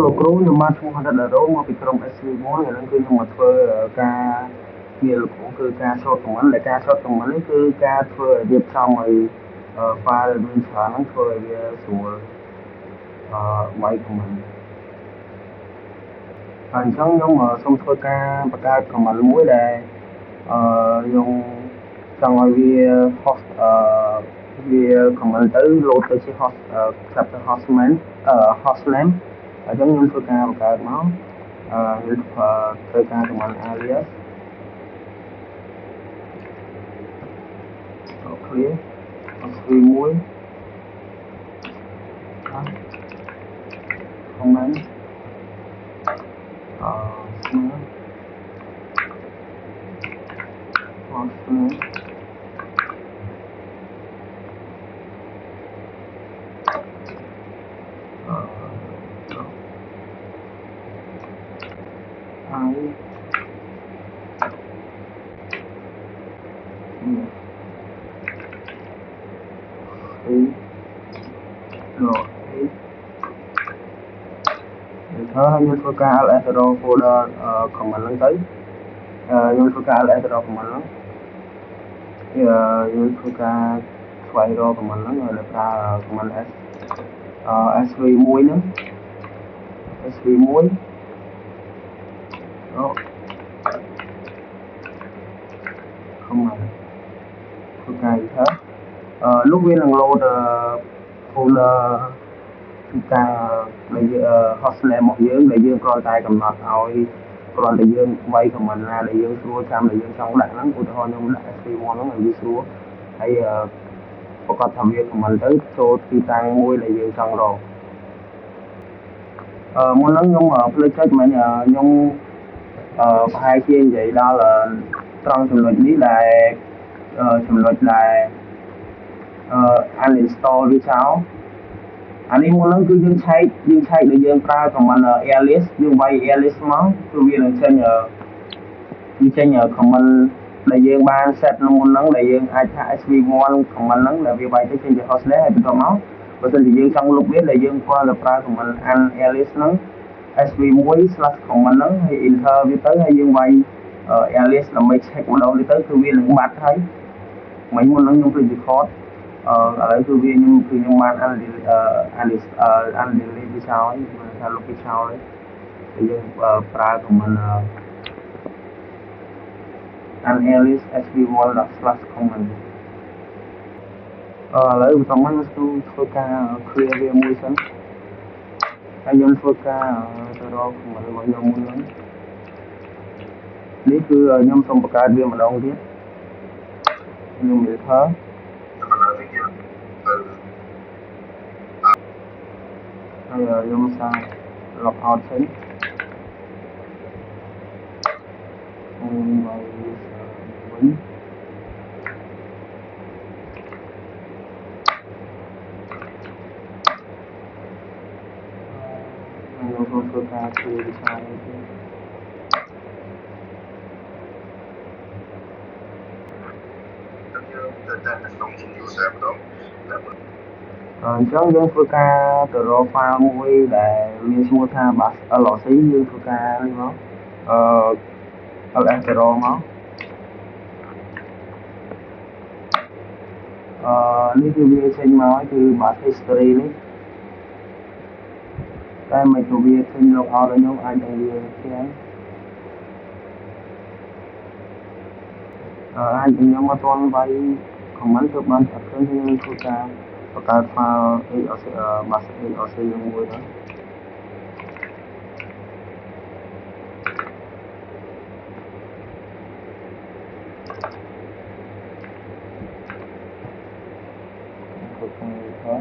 លោកគ្រូខ្ញុំបានឈ្មោះហៅដារ៉ូមកពីក្រុម SV1 ឥឡូវគឺខ្ញុំមកធ្វើការងារលោកគ្រូគឺការ short comment ដែលការ short comment នេះគឺការធ្វើរៀបចំឲ្យ file មានច្រើនហ្នឹងធ្វើឲ្យវាស្រួលវាយ comment ហើយអញ្ចឹងខ្ញុំសូមធ្វើការបង្កើត comment មួយដែលខ្ញុំចង់ឲ្យវា host វា comment ទៅ load ទៅជា host chapter hostman hostname អញ្ចឹងខ្ញុំធ្វើការបង្កើតមកខ្ញុំធ្វើការ command alias clear SV1 comment hostnameហើយខ្ញុំធ្វើការ ls error folder comment ហ្នឹងទៅខ្ញុំធ្វើការ ls error comment ហ្នឹងខ្ញុំធ្វើការស្វែងរក comment ហ្នឹងដោយប្រើ command s sv1 ហ្នឹង sv1 comment ធ្វើការ enter lúcវានឹង load folder គឺការដែល hostname របស់យើងដែលយើងគ្រាន់តែកំណត់ឲ្យគ្រាន់តែយើងវាយ comment ណាដែលយើងស្រួលចាំដែលយើងចង់ដាក់ហ្នឹងឧទាហរណ៍ខ្ញុំដាក់ SV1 ហ្នឹងឲ្យវាស្រួលហើយប្រកាសថាវា comment ទៅចូលទីតាំងមួយដែលយើងចង់រកមុនហ្នឹងខ្ញុំភ្លេចចុចមិញខ្ញុំប្រហែលជានិយាយដល់ត្រង់ចំណុចនេះដែលចំណុចដែល uninstall វាចោលអានេះមុនហ្នឹងគឺយើងឆែកដែលយើងប្រើ command alias យើងវាយ alias មកគឺវានឹងចេញ command ដែលយើងបាន set មុនហ្នឹងដែលយើងអាចថា SV1 command ហ្នឹងដែលវាវាយទៅចេញជា hostname ហើយបន្ទាប់មកបើសិនជាយើងចង់លុបវាដែលយើងគ្រាន់តែប្រើ command alias ហ្នឹង SV1/command ហ្នឹងហើយ enter វាទៅហើយយើងវាយ alias ដើម្បី check ម្ដងទៀតទៅគឺវានឹងបាត់ហើយមិញមុនហ្នឹងខ្ញុំ record ឥឡូវគឺខ្ញុំបាន undelete វាចោលហើយថាលុបវាចោលហើយយើងប្រើ command alias sv1/command ឥឡូវបន្តមកខ្ញុំធ្វើការ clear វាមួយសិនហើយខ្ញុំធ្វើការទៅរក command របស់ខ្ញុំមុនហ្នឹងនេះគឺខ្ញុំសូមបង្កើតវាម្ដងទៀតខ្ញុំ enter ហើយខ្ញុំសាក log out ចេញហើយវិញខ្ញុំធ្វើការជួយវិសាលនេះទៀតអញ្ចឹងយើងធ្វើការទៅរក file មួយដែលមានឈ្មោះថា bus lc យើងធ្វើការនេះមកls error មកនេះគឺវាចេញមកហើយគឺ bus history នេះតែមិនទៅវាចេញ log out ឲ្យខ្ញុំអាចនឹងវាទាំងអាចខ្ញុំអត់ទាន់វាយ comment ទៅបានអត់ឃើញខ្ញុំធ្វើការបង្កើត file bus lc មួយទៅធ្វើការ